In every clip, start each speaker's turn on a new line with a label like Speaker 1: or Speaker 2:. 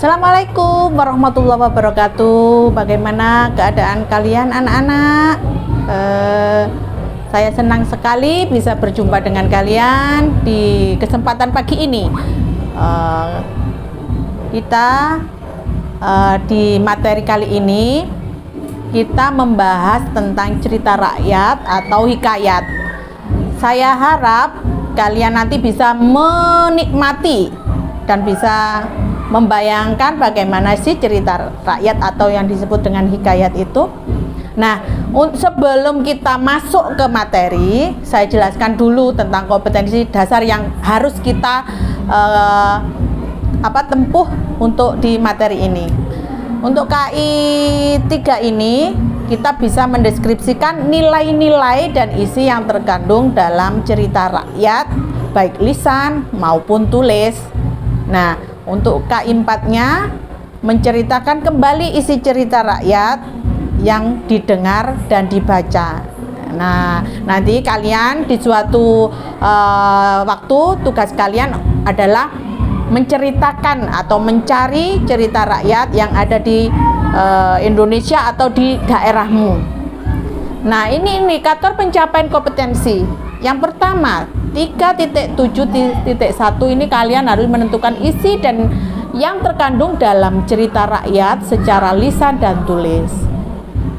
Speaker 1: Assalamualaikum warahmatullahi wabarakatuh. Bagaimana keadaan kalian anak-anak? Saya senang sekali bisa berjumpa dengan kalian di kesempatan pagi ini. Kita di materi kali ini kita membahas tentang cerita rakyat atau hikayat. Saya harap kalian nanti bisa menikmati dan bisa membayangkan bagaimana sih cerita rakyat atau yang disebut dengan hikayat itu. Nah, sebelum kita masuk ke materi, saya jelaskan dulu tentang kompetensi dasar yang harus kita tempuh untuk di materi ini. Untuk KI 3 ini kita bisa mendeskripsikan nilai-nilai dan isi yang terkandung dalam cerita rakyat, baik lisan maupun tulis. Nah, untuk K4-nya menceritakan kembali isi cerita rakyat yang didengar dan dibaca. Nah, nanti kalian di suatu waktu tugas kalian adalah menceritakan atau mencari cerita rakyat yang ada di Indonesia atau di daerahmu. Nah, ini indikator pencapaian kompetensi. Yang pertama, 3.7.1 ini kalian harus menentukan isi dan yang terkandung dalam cerita rakyat secara lisan dan tulis.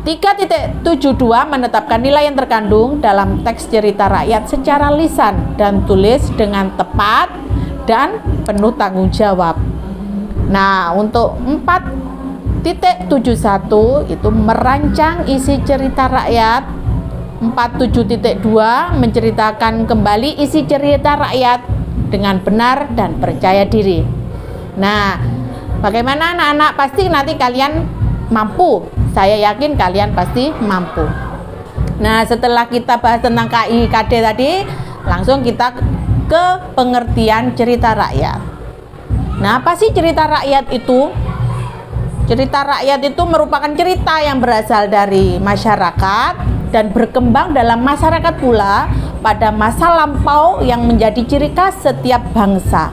Speaker 1: 3.72 menetapkan nilai yang terkandung dalam teks cerita rakyat secara lisan dan tulis dengan tepat dan penuh tanggung jawab. Nah, untuk 4.71 itu merancang isi cerita rakyat. 47.2 menceritakan kembali isi cerita rakyat dengan benar dan percaya diri. Nah, bagaimana anak-anak? Pasti nanti kalian mampu. Saya yakin kalian pasti mampu. Nah, setelah kita bahas tentang KI KD tadi, langsung kita ke pengertian cerita rakyat. Nah, apa sih cerita rakyat itu? Cerita rakyat itu merupakan cerita yang berasal dari masyarakat dan berkembang dalam masyarakat pula pada masa lampau yang menjadi ciri khas setiap bangsa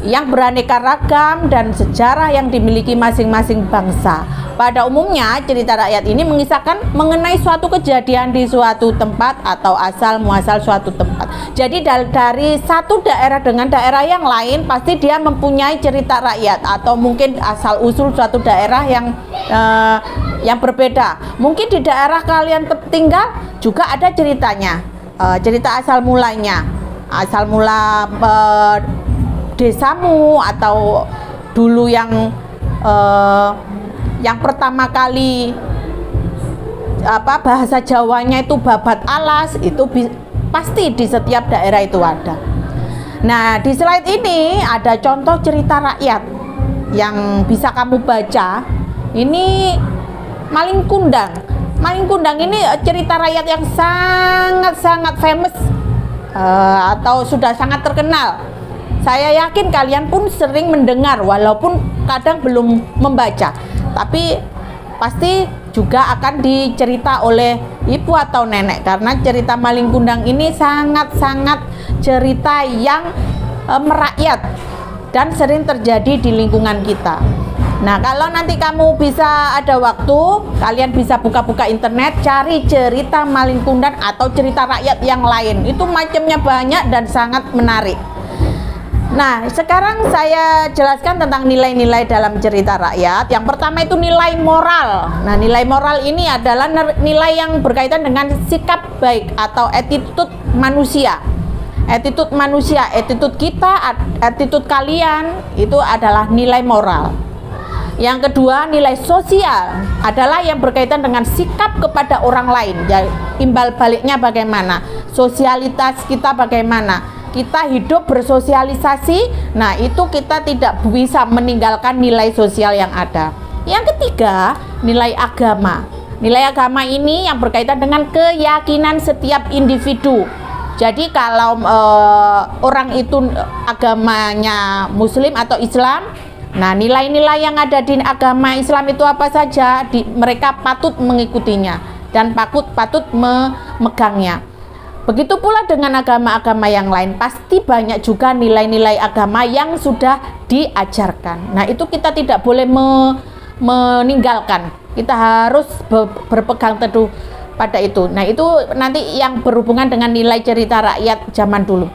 Speaker 1: yang beraneka ragam dan sejarah yang dimiliki masing-masing bangsa. Pada umumnya cerita rakyat ini mengisahkan mengenai suatu kejadian di suatu tempat atau asal muasal suatu tempat. Jadi dari satu daerah dengan daerah yang lain pasti dia mempunyai cerita rakyat atau mungkin asal usul suatu daerah yang berbeda. Mungkin di daerah kalian tinggal juga ada ceritanya, cerita asal mulanya, asal mula desamu atau dulu yang pertama kali bahasa Jawanya itu babat alas, itu pasti di setiap daerah itu ada. Nah, di slide ini ada contoh cerita rakyat yang bisa kamu baca. Ini Malin Kundang. Malin Kundang ini cerita rakyat yang sangat-sangat famous atau sudah sangat terkenal. Saya yakin kalian pun sering mendengar walaupun kadang belum membaca, tapi pasti juga akan dicerita oleh ibu atau nenek karena cerita Malin Kundang ini sangat-sangat cerita yang merakyat dan sering terjadi di lingkungan kita. Nah, kalau nanti kamu bisa ada waktu, kalian bisa buka-buka internet, cari cerita Malin Kundang atau cerita rakyat yang lain. Itu macamnya banyak dan sangat menarik. Nah, sekarang saya jelaskan tentang nilai-nilai dalam cerita rakyat. Yang pertama itu nilai moral. Nah, nilai moral ini adalah nilai yang berkaitan dengan sikap baik atau attitude manusia. Attitude manusia, attitude kita, attitude kalian itu adalah nilai moral. Yang kedua, nilai sosial adalah yang berkaitan dengan sikap kepada orang lain. Ya, imbal baliknya bagaimana? Sosialitas kita bagaimana? Kita hidup bersosialisasi, nah itu kita tidak bisa meninggalkan nilai sosial yang ada. Yang ketiga, nilai agama. Nilai agama ini yang berkaitan dengan keyakinan setiap individu. Jadi kalau orang itu agamanya Muslim atau Islam, nah nilai-nilai yang ada di agama Islam itu apa saja, mereka patut mengikutinya dan patut memegangnya. Begitu pula dengan agama-agama yang lain, pasti banyak juga nilai-nilai agama yang sudah diajarkan. Nah, itu kita tidak boleh meninggalkan. Kita harus berpegang teguh pada itu. Nah, itu nanti yang berhubungan dengan nilai cerita rakyat zaman dulu.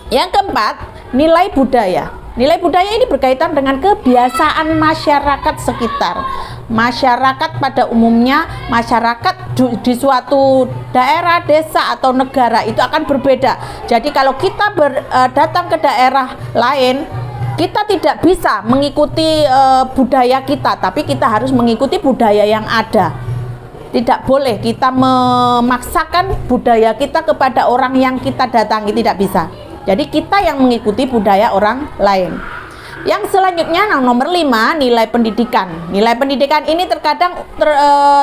Speaker 1: Yang keempat, nilai budaya. Nilai budaya ini berkaitan dengan kebiasaan masyarakat sekitar. Masyarakat pada umumnya, masyarakat di suatu daerah, desa, atau negara itu akan berbeda. Jadi kalau kita datang ke daerah lain, kita tidak bisa mengikuti budaya kita, tapi kita harus mengikuti budaya yang ada. Tidak boleh kita memaksakan budaya kita kepada orang yang kita datangi, tidak bisa. Jadi kita yang mengikuti budaya orang lain. Yang selanjutnya nomor 5, nilai pendidikan. Nilai pendidikan ini terkadang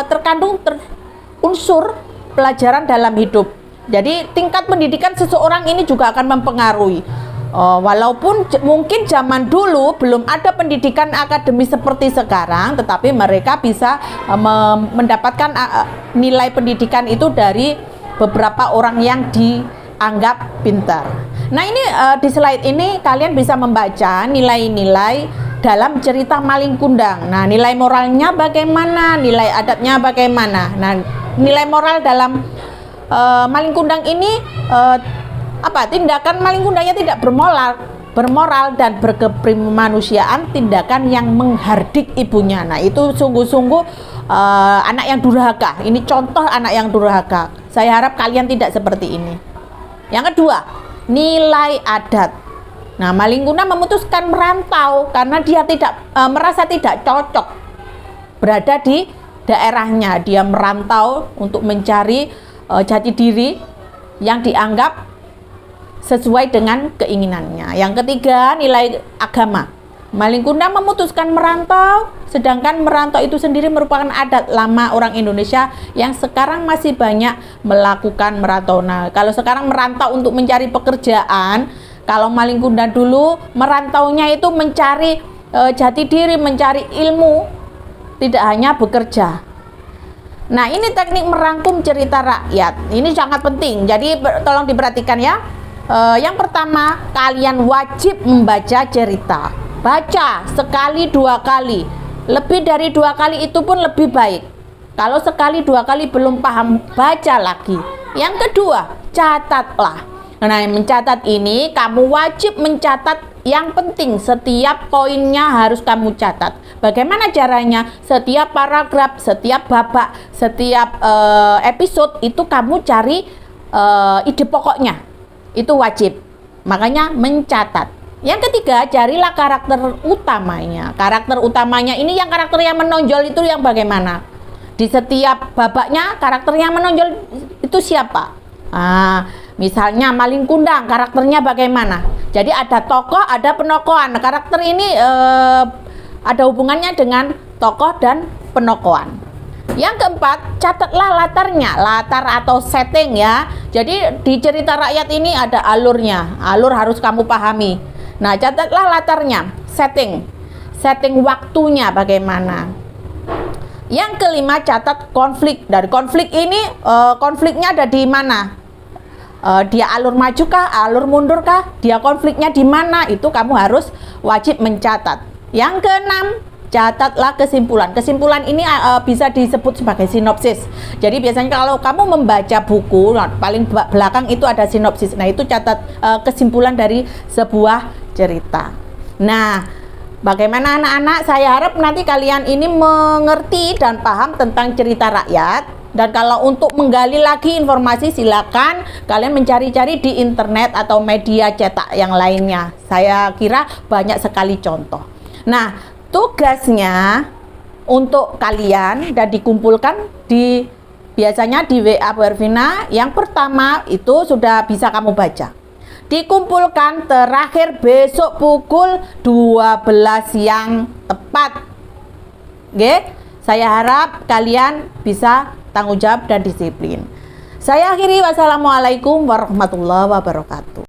Speaker 1: terkandung unsur pelajaran dalam hidup. Jadi tingkat pendidikan seseorang ini juga akan mempengaruhi. Walaupun mungkin zaman dulu belum ada pendidikan akademis seperti sekarang, tetapi mereka bisa mendapatkan nilai pendidikan itu dari beberapa orang yang dianggap pintar. Nah, ini di slide ini kalian bisa membaca nilai-nilai dalam cerita Malin Kundang. Nah, nilai moralnya bagaimana, nilai adatnya bagaimana. Nah, nilai moral dalam Malin Kundang ini tindakan Malin Kundangnya tidak bermoral dan berkepribadian, tindakan yang menghardik ibunya. Nah, itu sungguh-sungguh anak yang durhaka. Ini contoh anak yang durhaka. Saya harap kalian tidak seperti ini. Yang kedua, nilai adat. Nah, Malin Kundang memutuskan merantau karena dia merasa tidak cocok berada di daerahnya. Dia merantau untuk mencari jati diri yang dianggap sesuai dengan keinginannya. Yang ketiga, nilai agama. Malin Kundang memutuskan merantau, sedangkan merantau itu sendiri merupakan adat lama orang Indonesia yang sekarang masih banyak melakukan merantau. Nah, kalau sekarang merantau untuk mencari pekerjaan, kalau Malin Kundang dulu merantaunya itu mencari jati diri, mencari ilmu, tidak hanya bekerja. Nah, ini teknik merangkum cerita rakyat. Ini sangat penting, jadi tolong diperhatikan ya. Yang pertama, kalian wajib membaca cerita. Baca sekali 2 kali, lebih dari 2 kali itu pun lebih baik. Kalau sekali 2 kali belum paham, baca lagi. Yang kedua, catatlah. Nah, mencatat ini kamu wajib mencatat yang penting. Setiap poinnya harus kamu catat. Bagaimana caranya? Setiap paragraf, setiap babak, setiap episode itu kamu cari ide pokoknya. Itu wajib. Makanya mencatat. Yang ketiga, carilah karakter utamanya. Karakter utamanya ini yang karakter yang menonjol itu yang bagaimana? Di setiap babaknya karakter yang menonjol itu siapa? Misalnya Malin Kundang, karakternya bagaimana? Jadi ada tokoh, ada penokohan. Karakter ini ada hubungannya dengan tokoh dan penokohan. Yang keempat, catatlah latarnya, latar atau setting ya. Jadi di cerita rakyat ini ada alurnya. Alur harus kamu pahami. Nah, catatlah latarnya, setting waktunya bagaimana. Yang kelima, catat konflik. Dari konflik ini, konfliknya ada di mana? Dia alur maju kah, alur mundur kah? Dia konfliknya di mana? Itu kamu harus wajib mencatat. Yang keenam, catatlah kesimpulan. Kesimpulan ini bisa disebut sebagai sinopsis. Jadi biasanya kalau kamu membaca buku, paling belakang itu ada sinopsis. Nah, itu catat kesimpulan dari sebuah cerita. Nah, bagaimana anak-anak? Saya harap nanti kalian ini mengerti dan paham tentang cerita rakyat. Dan kalau untuk menggali lagi informasi, silakan kalian mencari-cari di internet atau media cetak yang lainnya. Saya kira banyak sekali contoh. Nah, tugasnya untuk kalian dan dikumpulkan biasanya di WA Bu Ervina. Yang pertama itu sudah bisa kamu baca. Dikumpulkan terakhir besok pukul 12 yang tepat. Oke, saya harap kalian bisa tanggung jawab dan disiplin. Saya akhiri, wassalamualaikum warahmatullahi wabarakatuh.